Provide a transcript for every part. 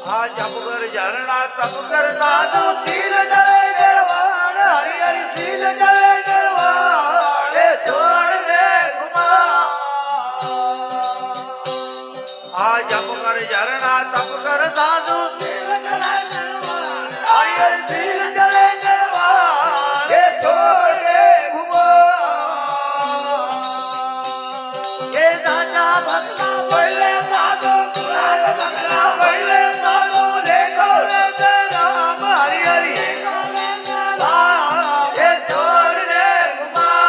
આ જપ કર ઝરણા તપ કર સાધુ શીલ જળે નિર્વાણ હરિ હરિ શીલ જળે નિર્વાણ એ છોડ દે ગુમા આ જપ કર ઝરણા તપ કર સાધુ શીલ જળે નિર્વાણ હરિ હરિ શીલ જળે નિર્વાણ એ છોડ દે ગુમા એ સાચા ભક્તા બોલે સાધુ પુરાણ ભક્તા બોલે સાધુ દેખો રે રામ હરિ હરિ રામ એ છોડ દે ગુમા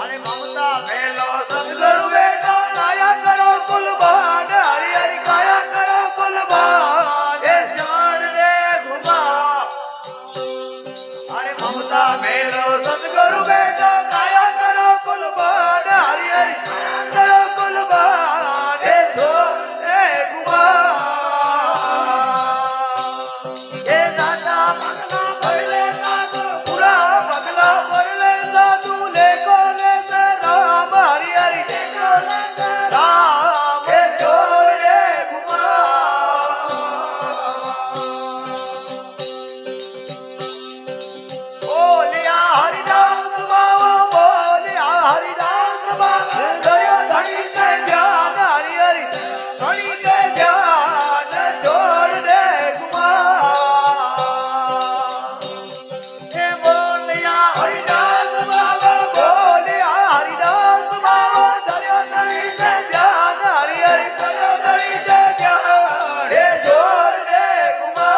અને મમતા મેલો સદગુરુ બેટો કાયા કરો કુલબાન હરિ હરિ કાયા કરો કુલબાન એ છોડ દે ગુમા અને મમતા મેલો સદગુરુ બેટો કાયા કરો કુલબાન હરિ હરિ કાયા કરો કુલબાન એ છોડ દે ગુમા એ દાદા પગલા ભરલે સાધુ પુરા પગલા ભરલે સાધુ લેકો લે રામ હરિ હરિ લેકો લે રામ એ છોડ દે ગુમા બોલ્યા હરિદાસ બાવા બોલ્યા હરિદાસ બાવા દયા ધણી કે ધ્યાન હરિ હરિ ધણી કે ધ્યાન છોડ દે ગુમા એ બોલ્યા હરિદાસ બાવા બોલ્યા હરિદાસ બાવા દયા ધણી કે ધ્યાન હરિ હરિ દયા ધણી કે ધ્યાન એ છોડ દે ગુમા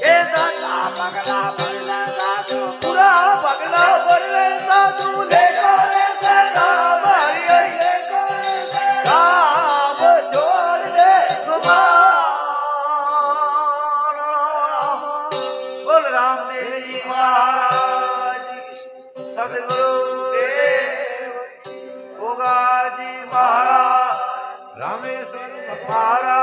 એ દાદા પગલા ભરલે સાધુ પુરા પગલા ભરલે સાધુ લેકો લે રામ હરિ હરિ લેકો લે રામ છોડ દે ગુમા બોલ રામદેવજી મહારાજ સદગુરુ દેવ ભોગાજી મહારાજ રામેશ્વર મહારાજ